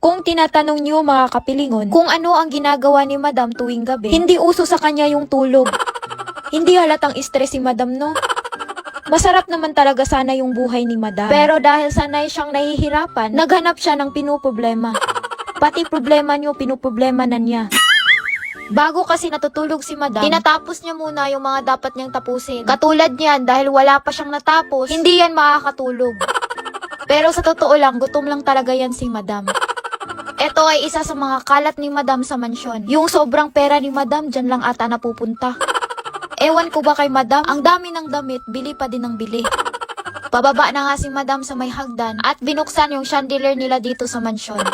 Kung tinatanong niyo mga kapilingon kung ano ang ginagawa ni Madam tuwing gabi, hindi uso sa kanya yung tulog. Hindi halatang stress si Madam, no? Masarap naman talaga sana yung buhay ni Madam. Pero dahil sanay siyang nahihirapan, naghanap siya ng pinuproblema. Pati problema niyo, pinuproblema na niya. Bago kasi natutulog si Madam, tinatapos niya muna yung mga dapat niyang tapusin. Katulad niyan, dahil wala pa siyang natapos, hindi yan makakatulog. Pero sa totoo lang, gutom lang talaga yan si Madam. Ito ay isa sa mga kalat ni Madam sa mansyon. Yung sobrang pera ni Madam, dyan lang ata napupunta. Ewan ko ba kay Madam, ang dami ng damit, bili pa din ng bili. Pababa na nga si Madam sa may hagdan at binuksan yung chandelier nila dito sa mansyon.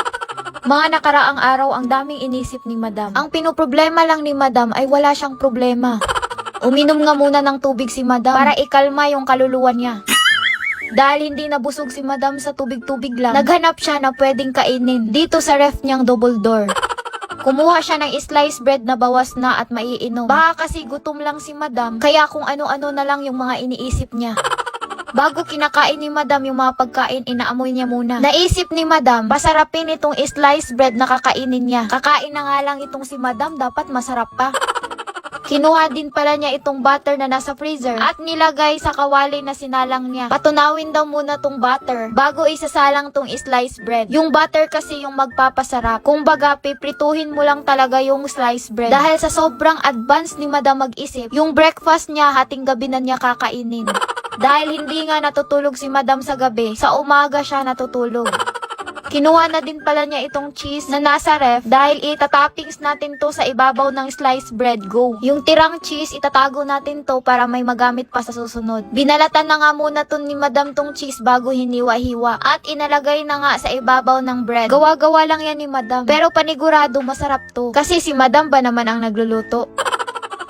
Mga nakaraang araw ang daming inisip ni Madam. Ang pinoproblema lang ni Madam ay wala siyang problema. Uminom nga muna ng tubig si Madam para ikalma yung kaluluwa niya. Dahil hindi nabusog si Madam sa tubig-tubig lang, naghanap siya na pwedeng kainin dito sa ref niyang double door. Kumuha siya ng sliced bread na bawas na at maiinom. Baka kasi gutom lang si Madam, kaya kung ano-ano na lang yung mga iniisip niya. Bago kinakain ni Madam yung mga pagkain, inaamoy niya muna. Naisip ni Madam, pasarapin itong sliced bread na kakainin niya. Kakain na nga lang itong si Madam, dapat masarap pa. Kinuha din pala niya itong butter na nasa freezer at nilagay sa kawali na sinalang niya. Patunawin daw muna tong butter bago isasalang tong sliced bread. Yung butter kasi yung magpapasarap. Kung baga, piprituhin mo lang talaga yung sliced bread. Dahil sa sobrang advance ni Madam mag-isip, yung breakfast niya hating gabi na niya kakainin. Dahil hindi nga natutulog si Madam sa gabi, sa umaga siya natutulog. Kinuha na din pala niya itong cheese na nasa ref dahil itatoppings natin to sa ibabaw ng sliced bread. Go! Yung tirang cheese, itatago natin to para may magamit pa sa susunod. Binalatan na nga muna to ni Madam tong cheese bago hiniwa-hiwa at inalagay na nga sa ibabaw ng bread. Gawa-gawa lang yan ni Madam. Pero panigurado masarap to kasi si Madam ba naman ang nagluluto.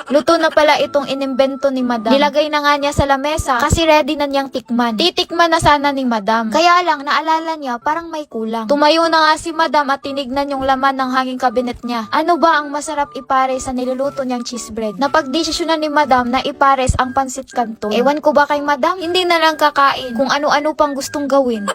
Luto na pala itong inimbento ni Madam. Nilagay na nga niya sa lamesa kasi ready na niyang tikman. Titikman na sana ni Madam. Kaya lang naalala niya parang may kulang. Tumayo na nga si Madam at tinignan yung laman ng hanging kabinet niya. Ano ba ang masarap ipares sa niluluto niyang cheese bread? Napagdesisyonan ni Madam na ipares ang pansit canton. Ewan ko ba kay Madam? Hindi na lang kakain kung ano-ano pang gustong gawin.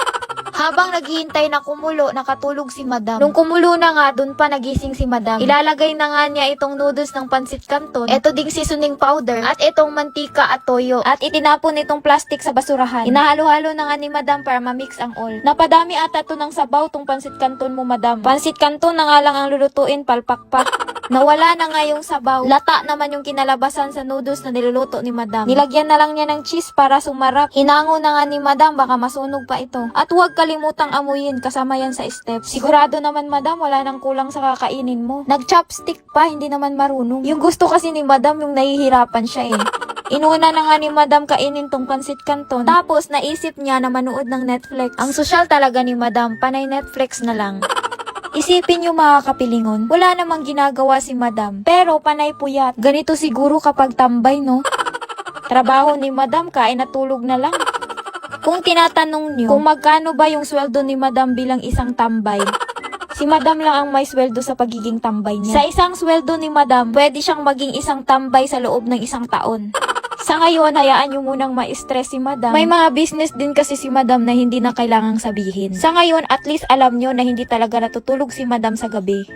Habang naghihintay na kumulo, nakatulog si Madam. Nung kumulo na nga, dun pa nagising si Madam. Ilalagay na nga niya itong noodles ng pansit canton, eto ding seasoning powder, at itong mantika at toyo. At itinapon itong plastic sa basurahan. Inahalo-halo na nga ni Madam para mamix ang all. Napadami ata to ng sabaw tong pansit canton mo, Madam. Pansit canton na nga lang ang lulutuin, palpakpak. Nawala na nga yung sabaw. Lata naman yung kinalabasan sa noodles na niluluto ni Madam. Nilagyan na lang niya ng cheese para sumarap. Hinango na nga ni Madam, baka masunog pa ito. At huwag kalimutang amuyin, kasama yan sa steps. Sigurado naman Madam, wala nang kulang sa kakainin mo. Nag-chopstick pa, hindi naman marunong. Yung gusto kasi ni Madam, yung nahihirapan siya eh. Inuna na nga ni Madam kainin tong pansit canton. Tapos naisip niya na manood ng Netflix. Ang sosyal talaga ni Madam, panay Netflix na lang. Isipin niyo mga kapilingon, wala namang ginagawa si Madam, pero panay puyat. Ganito siguro kapag tambay, no? Trabaho ni Madam, kain at tulog na lang. Kung tinatanong niyo kung magkano ba yung sweldo ni Madam bilang isang tambay, si Madam lang ang may sweldo sa pagiging tambay niya. Sa isang sweldo ni Madam, pwede siyang maging isang tambay sa loob ng isang taon. Sa ngayon, hayaan nyo munang ma-stress si Madam. May mga business din kasi si Madam na hindi na kailangang sabihin. Sa ngayon, at least alam nyo na hindi talaga natutulog si Madam sa gabi.